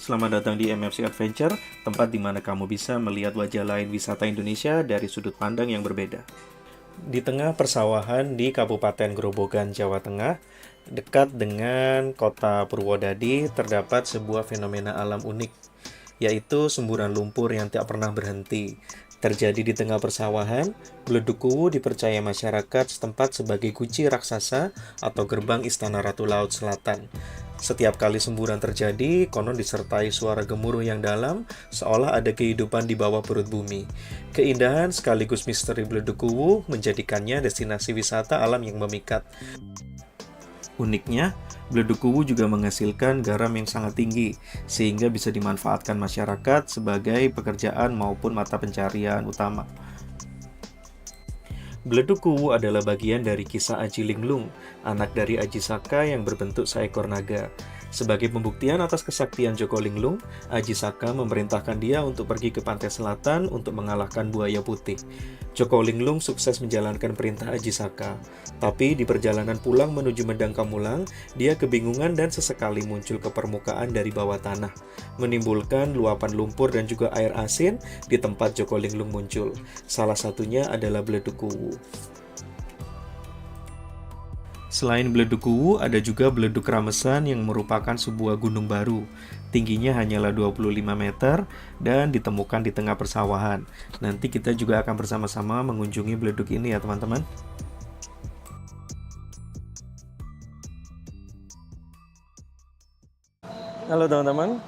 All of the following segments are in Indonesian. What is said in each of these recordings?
Selamat datang di MFC Adventure, tempat di mana kamu bisa melihat wajah lain wisata Indonesia dari sudut pandang yang berbeda. Di tengah persawahan di Kabupaten Grobogan, Jawa Tengah, dekat dengan kota Purwodadi, terdapat sebuah fenomena alam unik, yaitu semburan lumpur yang tak pernah berhenti. Terjadi di tengah persawahan, Bledukuwu dipercaya masyarakat setempat sebagai guci raksasa atau gerbang istana Ratu Laut Selatan. Setiap kali semburan terjadi, konon disertai suara gemuruh yang dalam, seolah ada kehidupan di bawah perut bumi. Keindahan sekaligus misteri Bledukuwu menjadikannya destinasi wisata alam yang memikat. Uniknya, Bledukuwu juga menghasilkan garam yang sangat tinggi, sehingga bisa dimanfaatkan masyarakat sebagai pekerjaan maupun mata pencarian utama. Bledukuwu adalah bagian dari kisah Aji Linglung, anak dari Aji Saka yang berbentuk seekor naga. Sebagai pembuktian atas kesaktian Joko Linglung, Aji Saka memerintahkan dia untuk pergi ke pantai selatan untuk mengalahkan buaya putih. Joko Linglung sukses menjalankan perintah Aji Saka, tapi di perjalanan pulang menuju Medang Kamulang, dia kebingungan dan sesekali muncul ke permukaan dari bawah tanah, menimbulkan luapan lumpur dan juga air asin di tempat Joko Linglung muncul. Salah satunya adalah Bledukuwu. Selain Bledukuwu, ada juga Bledug Ramesan yang merupakan sebuah gunung baru. Tingginya hanyalah 25 meter dan ditemukan di tengah persawahan. Nanti kita juga akan bersama-sama mengunjungi Bledug ini ya teman-teman. Halo teman-teman,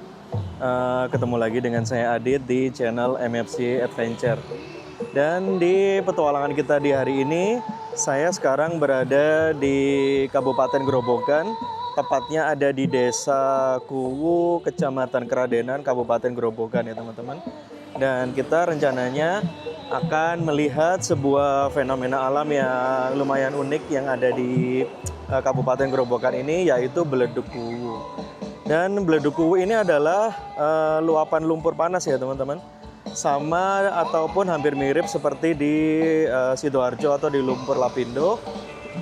ketemu lagi dengan saya Adit di channel MFC Adventure. Dan di petualangan kita di hari ini, saya sekarang berada di Kabupaten Grobogan, tepatnya ada di Desa Kuwu, Kecamatan Keradenan, Kabupaten Grobogan ya teman-teman. Dan kita rencananya akan melihat sebuah fenomena alam yang lumayan unik yang ada di Kabupaten Grobogan ini, yaitu Bledukuwu. Dan Bledukuwu ini adalah luapan lumpur panas ya teman-teman. Sama ataupun hampir mirip seperti di Sidoarjo atau di lumpur Lapindo.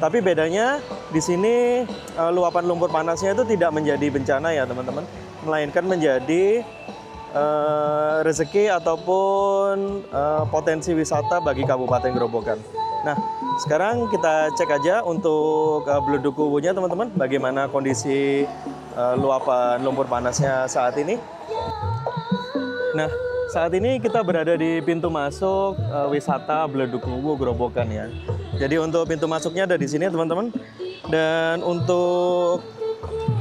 Tapi bedanya di sini luapan lumpur panasnya itu tidak menjadi bencana ya teman-teman, melainkan menjadi rezeki ataupun potensi wisata bagi Kabupaten Grobogan. Nah, sekarang kita cek aja untuk Bledukuwunya teman-teman, bagaimana kondisi luapan lumpur panasnya saat ini. Nah, saat ini kita berada di pintu masuk wisata Bledukuwu Grobogan ya. Jadi untuk pintu masuknya ada di sini teman-teman. Dan untuk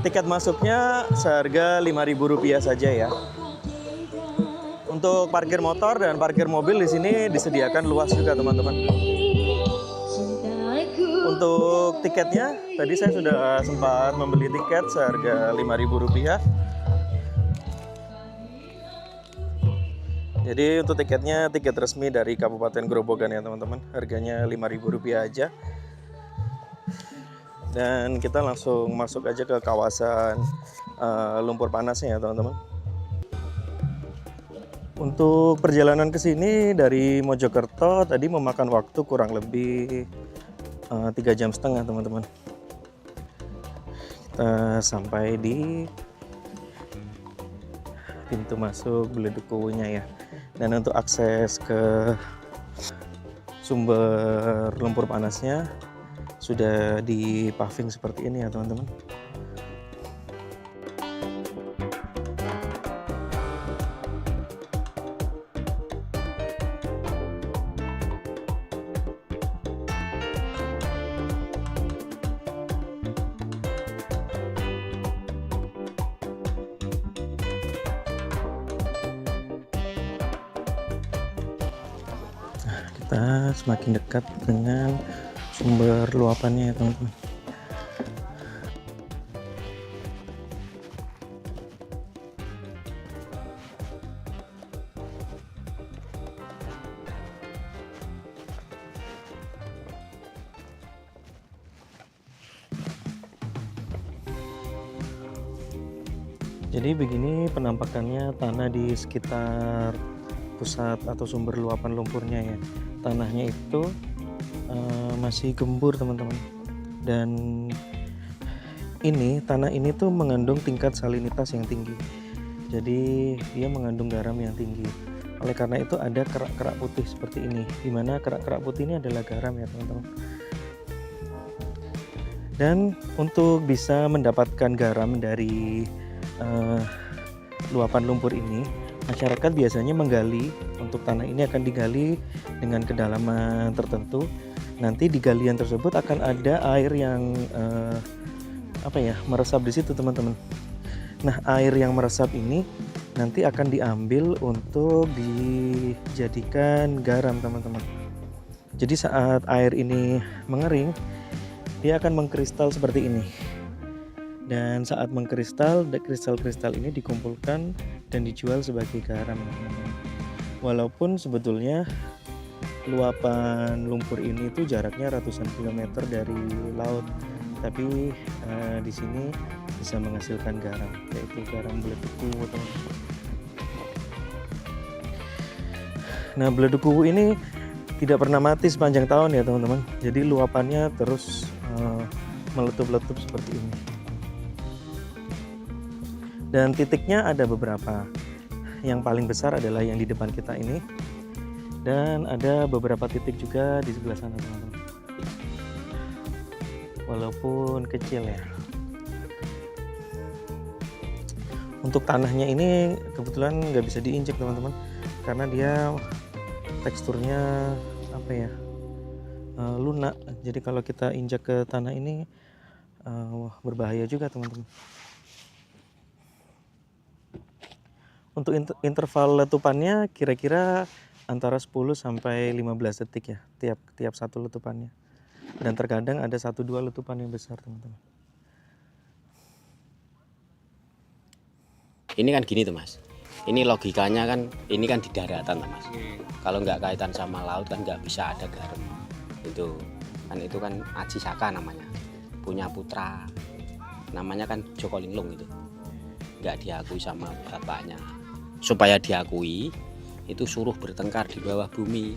tiket masuknya seharga Rp5.000 saja ya. Untuk parkir motor dan parkir mobil di sini disediakan luas juga teman-teman. Untuk tiketnya tadi saya sudah sempat membeli tiket seharga Rp5.000. Jadi untuk tiketnya tiket resmi dari Kabupaten Grobogan ya teman-teman, harganya Rp5.000 aja. Dan kita langsung masuk aja ke kawasan lumpur panasnya ya teman-teman. Untuk perjalanan ke sini dari Mojokerto tadi memakan waktu kurang lebih 3,5 jam teman-teman. Kita sampai di pintu masuk Bledukuwunya ya. Dan untuk akses ke sumber lumpur panasnya sudah di paving seperti ini ya teman-teman. Kita semakin dekat dengan sumber luapannya ya teman-teman. Jadi begini penampakannya tanah di sekitar pusat atau sumber luapan lumpurnya ya. Tanahnya itu masih gembur teman-teman, dan tanah ini tuh mengandung tingkat salinitas yang tinggi. Jadi dia mengandung garam yang tinggi. Oleh karena itu ada kerak-kerak putih seperti ini, dimana kerak-kerak putih ini adalah garam ya teman-teman. Dan untuk bisa mendapatkan garam dari luapan lumpur ini, masyarakat biasanya menggali. Untuk tanah ini akan digali dengan kedalaman tertentu. Nanti di galian tersebut akan ada air yang meresap di situ teman-teman. Nah, air yang meresap ini nanti akan diambil untuk dijadikan garam teman-teman. Jadi saat air ini mengering, dia akan mengkristal seperti ini. Dan saat mengkristal, kristal-kristal ini dikumpulkan dan dijual sebagai garam teman-teman. Walaupun sebetulnya luapan lumpur ini itu jaraknya ratusan kilometer dari laut, tapi di sini bisa menghasilkan garam, yaitu garam Beledukuwu teman-teman. Nah, Beledukuwu ini tidak pernah mati sepanjang tahun ya teman-teman. Jadi luapannya terus meletup-letup seperti ini. Dan titiknya ada beberapa. Yang paling besar adalah yang di depan kita ini. Dan ada beberapa titik juga di sebelah sana teman-teman. Walaupun kecil ya. Untuk tanahnya ini kebetulan nggak bisa diinjek teman-teman, karena dia teksturnya lunak. Jadi kalau kita injak ke tanah ini berbahaya juga teman-teman. Untuk interval letupannya kira-kira antara 10 sampai 15 detik ya, tiap satu letupannya. Dan terkadang ada 1-2 letupan yang besar teman-teman. Ini kan gini tuh Mas, ini logikanya kan, ini kan di daratan tuh Mas. Kalau nggak kaitan sama laut kan nggak bisa ada garam. Itu kan Aji Saka namanya, punya putra, namanya kan Joko Linglung itu. Nggak diakui sama bapaknya. Supaya diakui, itu suruh bertengkar di bawah bumi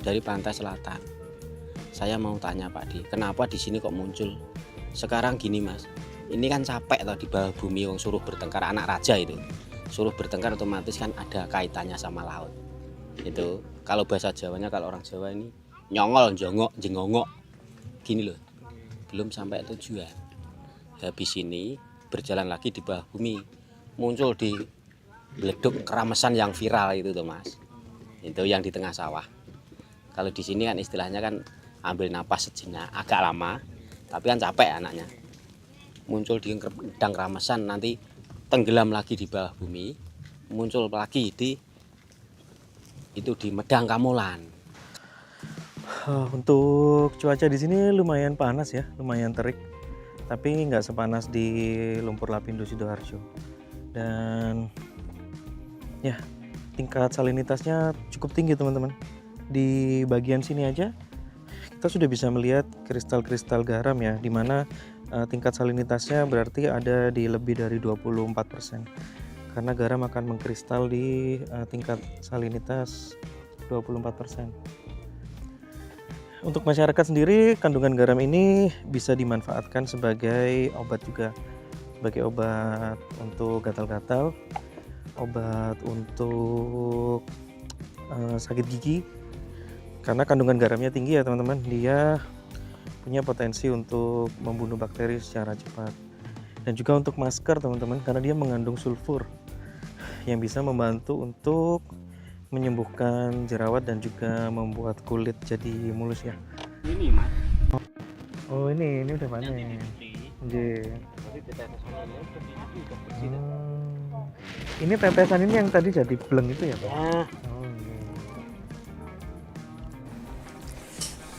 dari pantai selatan. Saya mau tanya Pak Di, kenapa di sini kok muncul? Sekarang gini Mas, ini kan capek tau di bawah bumi yang suruh bertengkar, anak raja itu suruh bertengkar otomatis kan ada kaitannya sama laut. Itu kalau bahasa Jawanya, kalau orang Jawa ini nyongol, jongok, jengongok gini loh, belum sampai tujuan. Habis ini berjalan lagi di bawah bumi, muncul di Beleduk Keramesan yang viral itu tuh Mas, itu yang di tengah sawah. Kalau di sini kan istilahnya kan ambil napas sejenak, agak lama, tapi kan capek anaknya. Muncul di Medang Keramesan, nanti tenggelam lagi di bawah bumi, muncul lagi di Medang Kamolan. Untuk cuaca di sini lumayan panas ya, lumayan terik, tapi nggak sepanas di Lumpur Lapindo Sidoarjo. Dan ya, tingkat salinitasnya cukup tinggi teman-teman. Di bagian sini aja kita sudah bisa melihat kristal-kristal garam ya, dimana tingkat salinitasnya berarti ada di lebih dari 24%, karena garam akan mengkristal di tingkat salinitas 24%. Untuk masyarakat sendiri, kandungan garam ini bisa dimanfaatkan sebagai obat juga, sebagai obat untuk gatal-gatal, obat untuk sakit gigi, karena kandungan garamnya tinggi ya teman-teman. Dia punya potensi untuk membunuh bakteri secara cepat. Dan juga untuk masker teman-teman, karena dia mengandung sulfur yang bisa membantu untuk menyembuhkan jerawat dan juga membuat kulit jadi mulus ya. Ini Mas. Oh ini udah panen. Ini tetesan ini yang tadi jadi bleng itu ya Pak? Ya.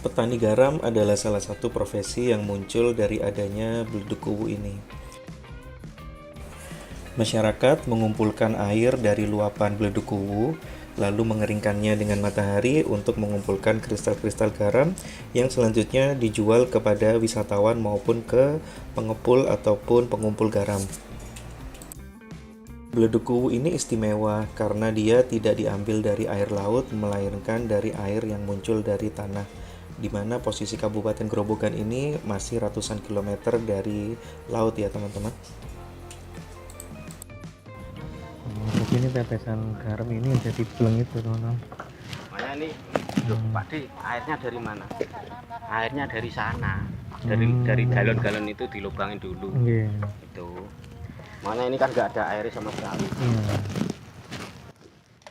Petani garam adalah salah satu profesi yang muncul dari adanya Beledukuwu ini. Masyarakat mengumpulkan air dari luapan Beledukuwu, lalu mengeringkannya dengan matahari untuk mengumpulkan kristal-kristal garam yang selanjutnya dijual kepada wisatawan maupun ke pengepul ataupun pengumpul garam. Beledukuwu ini istimewa karena dia tidak diambil dari air laut, melainkan dari air yang muncul dari tanah, di mana posisi Kabupaten Grobogan ini masih ratusan kilometer dari laut ya teman-teman. tetesan garam ini jadi bleng itu teman-teman. Makanya ini, loh, Pak D, airnya dari mana? Airnya dari sana, dari galon-galon itu dilubangin dulu. Iya. Itu. Makanya ini kan nggak ada air sama sekali. Iya.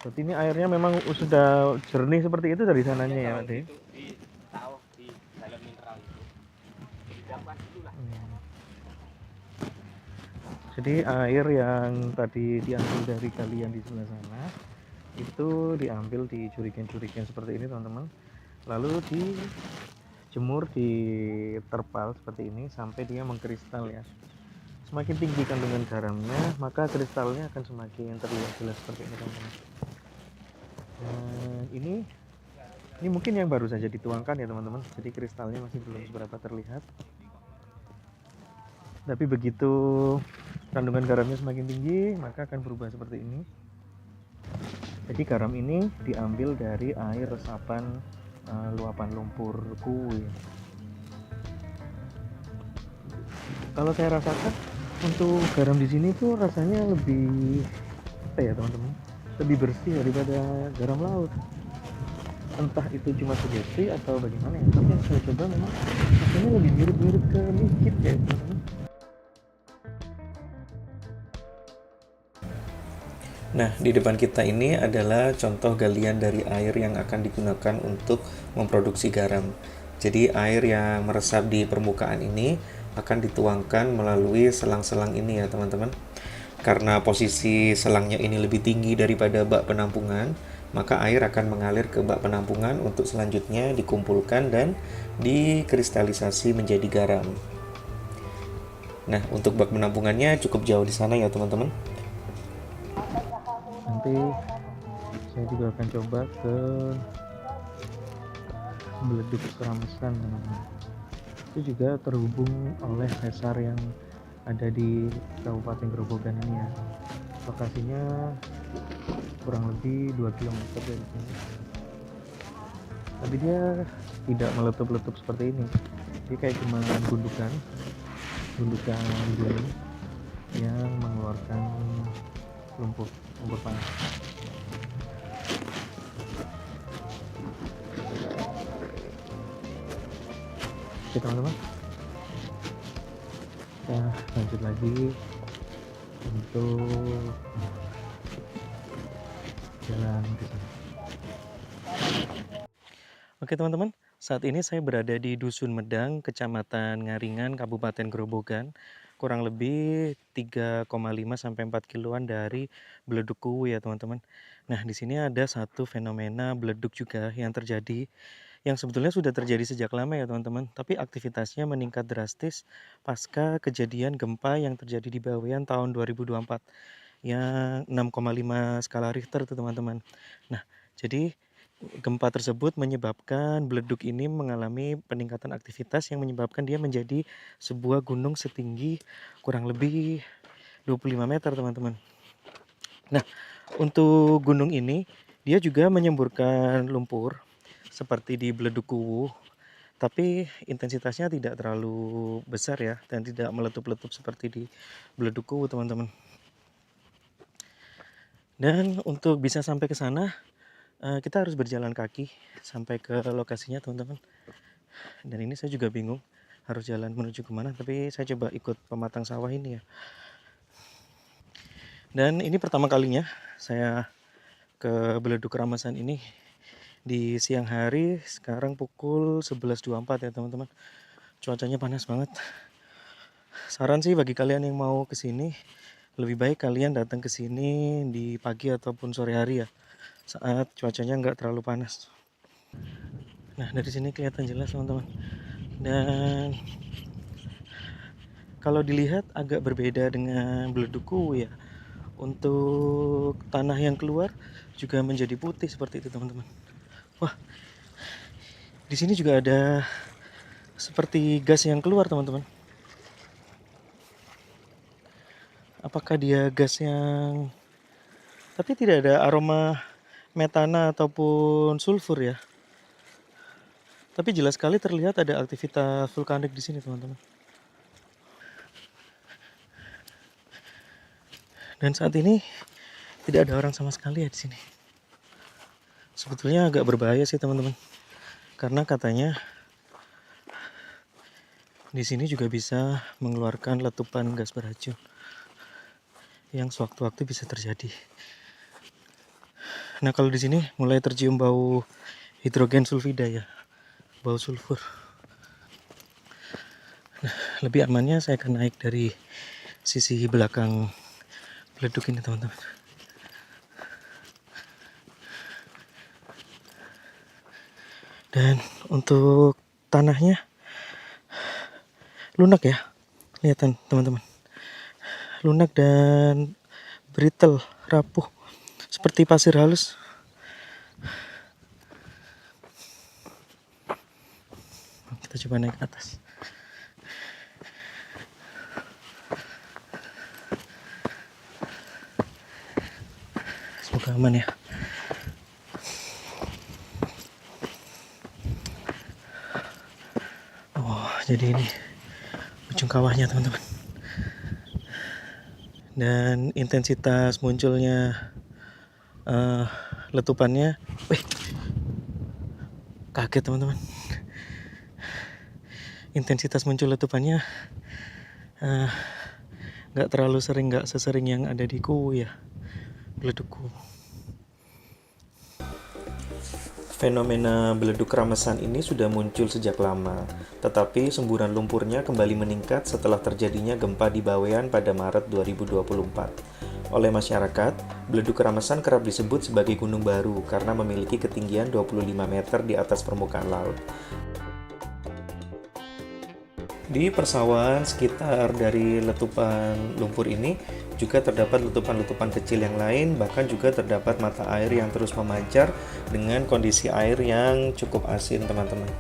Berarti ini airnya memang sudah jernih seperti itu dari sananya ya, Pak D? Itu ditaruh di galon mineral itu. Didapatkan dulu lah. Jadi air yang tadi diambil dari galian di sebelah sana itu diambil di jerigen-jerigen seperti ini teman-teman, lalu dijemur di terpal seperti ini sampai dia mengkristal ya. Semakin tinggi kandungan garamnya maka kristalnya akan semakin terlihat jelas seperti ini teman-teman. Dan ini mungkin yang baru saja dituangkan ya teman-teman, jadi kristalnya masih belum seberapa terlihat. Tapi begitu kandungan garamnya semakin tinggi maka akan berubah seperti ini. Jadi garam ini diambil dari air resapan luapan lumpur kue. Kalau saya rasakan untuk garam di sini tuh rasanya lebih apa ya teman-teman, lebih bersih daripada garam laut. Entah itu cuma sugesti atau bagaimana ya, tapi yang saya coba memang rasanya lebih mirip-mirip ke liquid ya teman-teman. Nah, di depan kita ini adalah contoh galian dari air yang akan digunakan untuk memproduksi garam. Jadi air yang meresap di permukaan ini akan dituangkan melalui selang-selang ini ya teman-teman. Karena posisi selangnya ini lebih tinggi daripada bak penampungan, maka air akan mengalir ke bak penampungan untuk selanjutnya dikumpulkan dan dikristalisasi menjadi garam. Nah, untuk bak penampungannya cukup jauh di sana ya teman-teman. Nanti saya juga akan coba ke Beleduk Keramesan teman-teman. Itu juga terhubung oleh sesar yang ada di Kabupaten Grobogan ini ya. Lokasinya kurang lebih 2 km dari sini. Tapi dia tidak meletup-letup seperti ini. Dia kayak cuma gundukan gunung yang mengeluarkan lumpur panas. Oke teman-teman, kita lanjut lagi untuk jalan ke sana. Oke teman-teman, saat ini saya berada di Dusun Medang, Kecamatan Ngaringan, Kabupaten Grobogan. Kurang lebih 3,5 sampai 4 kiloan dari Beleduk Kuwu ya teman-teman. Nah, di sini ada satu fenomena beleduk juga yang terjadi, yang sebetulnya sudah terjadi sejak lama ya teman-teman, tapi aktivitasnya meningkat drastis pasca kejadian gempa yang terjadi di Bawean tahun 2024 yang 6,5 skala Richter tuh teman-teman. Nah, jadi gempa tersebut menyebabkan beleduk ini mengalami peningkatan aktivitas yang menyebabkan dia menjadi sebuah gunung setinggi kurang lebih 25 meter teman-teman. Nah, untuk gunung ini dia juga menyemburkan lumpur seperti di Beleduk Kuwu, tapi intensitasnya tidak terlalu besar ya, dan tidak meletup-letup seperti di Beleduk Kuwu teman-teman. Dan untuk bisa sampai ke sana kita harus berjalan kaki sampai ke lokasinya teman-teman. Dan ini saya juga bingung harus jalan menuju kemana, tapi saya coba ikut pematang sawah ini ya. Dan ini pertama kalinya saya ke Beleduk Keramesan ini di siang hari. Sekarang pukul 11.24 ya teman-teman. Cuacanya panas banget. Saran sih bagi kalian yang mau ke sini, lebih baik kalian datang ke sini di pagi ataupun sore hari ya, saat cuacanya nggak terlalu panas. Nah, dari sini kelihatan jelas teman-teman. Dan kalau dilihat agak berbeda dengan Beleduk Kuwu ya. Untuk tanah yang keluar juga menjadi putih seperti itu teman-teman. Wah, di sini juga ada seperti gas yang keluar teman-teman. Apakah dia gas yang, tapi tidak ada aroma metana ataupun sulfur ya. Tapi jelas sekali terlihat ada aktivitas vulkanik di sini teman-teman. Dan saat ini tidak ada orang sama sekali ya di sini. Sebetulnya agak berbahaya sih teman-teman, karena katanya di sini juga bisa mengeluarkan letupan gas beracun yang sewaktu-waktu bisa terjadi. Nah, kalau di sini mulai tercium bau hidrogen sulfida ya, bau sulfur. Nah, lebih amannya saya akan naik dari sisi belakang beleduk ini teman-teman. Dan untuk tanahnya lunak ya, lihat teman-teman, lunak dan brittle, rapuh seperti pasir halus. Kita coba naik ke atas. Semoga aman ya. Oh, jadi ini ujung kawahnya teman-teman. Dan intensitas munculnya letupannya, kaget teman-teman. Intensitas muncul letupannya nggak terlalu sering, nggak sesering yang ada di Kuwu ya, beledukku. Fenomena beleduk Ramesan ini sudah muncul sejak lama, tetapi semburan lumpurnya kembali meningkat setelah terjadinya gempa di Bawean pada Maret 2024. Oleh masyarakat, beleduk Ramesan kerap disebut sebagai gunung baru karena memiliki ketinggian 25 meter di atas permukaan laut. Di persawahan sekitar dari letupan lumpur ini juga terdapat letupan-letupan kecil yang lain, bahkan juga terdapat mata air yang terus memancar dengan kondisi air yang cukup asin teman-teman.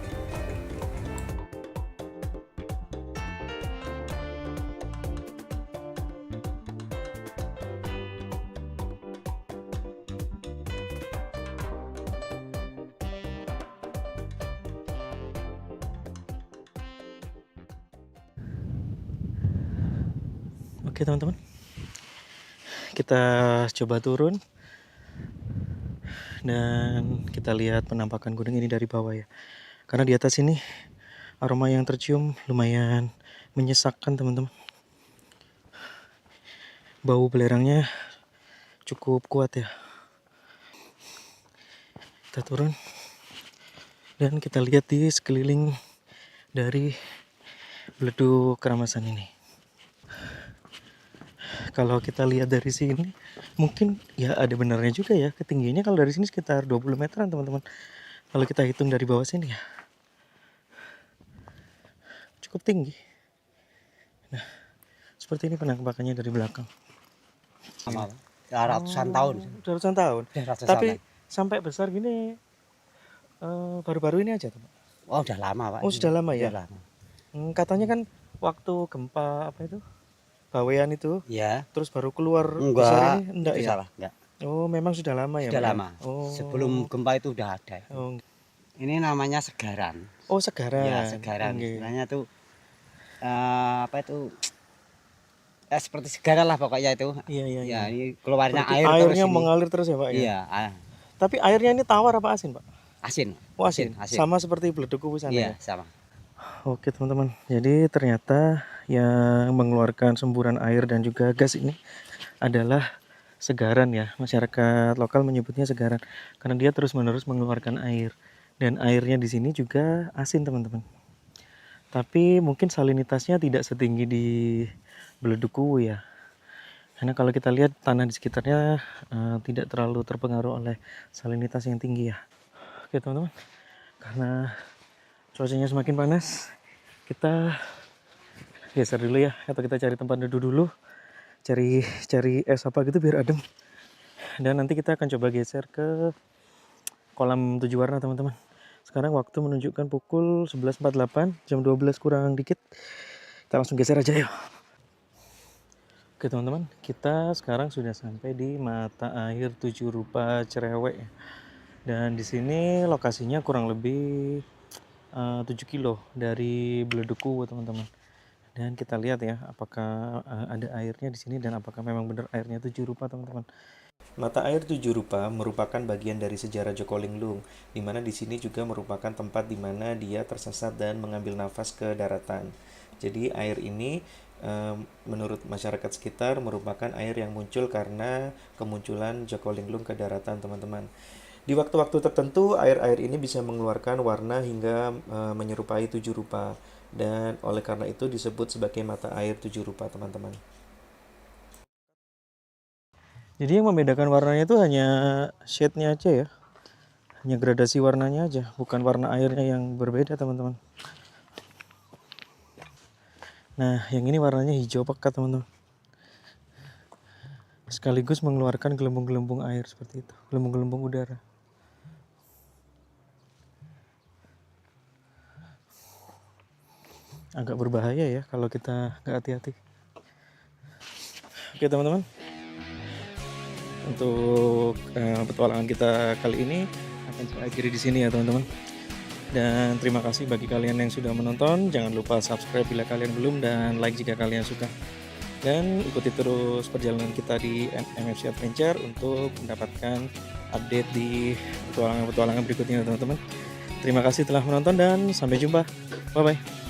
Oke teman-teman, kita coba turun dan kita lihat penampakan gunung ini dari bawah ya. Karena di atas ini aroma yang tercium lumayan menyesakkan teman-teman. Bau belerangnya cukup kuat ya. Kita turun dan kita lihat di sekeliling dari beleduk Ramesan ini. Kalau kita lihat dari sini, mungkin ya ada benarnya juga ya, ketinggiannya kalau dari sini sekitar 20 meteran teman-teman. Kalau kita hitung dari bawah sini ya, cukup tinggi. Nah, seperti ini penampakannya dari belakang. Ratusan tahun. Ratusan tahun. Tapi sampai besar gini baru-baru ini aja, Pak. Oh, udah lama, Pak. Oh, sudah lama ya? Sudah lama. Katanya kan waktu gempa apa itu? Bawean itu. Ya. Terus baru keluar Enggak, ini? Enggak ya? Salah, enggak. Oh, memang sudah lama ya? Sudah Pak? lama. Oh. Sebelum gempa itu udah ada. Oh. Ini namanya Segaran. Oh, Segaran. Ya, Segaran. Okay. Istilahnya tuh apa itu? Seperti segaran lah pokoknya itu. Iya. Ya, ini keluarnya seperti air airnya terus mengalir terus ya, Pak ya? Iya. Tapi airnya ini tawar apa asin, Pak? Asin. Oh, asin. Sama seperti beleduk Kuwu sana ya? ya? Sama. Oke teman-teman, jadi ternyata yang mengeluarkan semburan air dan juga gas ini adalah Segaran ya. Masyarakat lokal menyebutnya Segaran karena dia terus-menerus mengeluarkan air, dan airnya di sini juga asin teman-teman. Tapi mungkin salinitasnya tidak setinggi di beleduk Kuwu ya. Karena kalau kita lihat tanah di sekitarnya tidak terlalu terpengaruh oleh salinitas yang tinggi ya. Oke teman-teman, karena cuacanya semakin panas, kita geser dulu ya, atau kita cari tempat duduk dulu, cari es apa gitu biar adem. Dan nanti kita akan coba geser ke kolam 7 warna teman-teman. Sekarang waktu menunjukkan pukul 11.48, jam 12 kurang dikit. Kita langsung geser aja yuk. Oke teman-teman, kita sekarang sudah sampai di mata air 7 Rupa Cerewet. Dan di sini lokasinya kurang lebih 7 kilo dari beleduk Kuwu teman-teman. Dan kita lihat ya apakah ada airnya di sini dan apakah memang benar airnya 7 Rupa teman-teman. Mata air tujuh rupa merupakan bagian dari sejarah Joko Linglung, di mana di sini juga merupakan tempat di mana dia tersesat dan mengambil nafas ke daratan. Jadi air ini menurut masyarakat sekitar merupakan air yang muncul karena kemunculan Joko Linglung ke daratan, teman-teman. Di waktu-waktu tertentu, air-air ini bisa mengeluarkan warna hingga menyerupai tujuh rupa, dan oleh karena itu disebut sebagai mata air tujuh rupa, teman-teman. Jadi yang membedakan warnanya itu hanya shade-nya aja ya, hanya gradasi warnanya aja, bukan warna airnya yang berbeda, teman-teman. Nah, yang ini warnanya hijau pekat, teman-teman. Sekaligus mengeluarkan gelembung-gelembung air seperti itu, gelembung-gelembung udara. Agak berbahaya ya kalau kita nggak hati-hati. Oke, teman-teman. Untuk petualangan kita kali ini akan saya akhiri di sini ya, teman-teman. Dan terima kasih bagi kalian yang sudah menonton. Jangan lupa subscribe bila kalian belum, dan like jika kalian suka. Dan ikuti terus perjalanan kita di MFC Adventure untuk mendapatkan update di petualangan-petualangan berikutnya, teman-teman. Terima kasih telah menonton dan sampai jumpa. Bye-bye.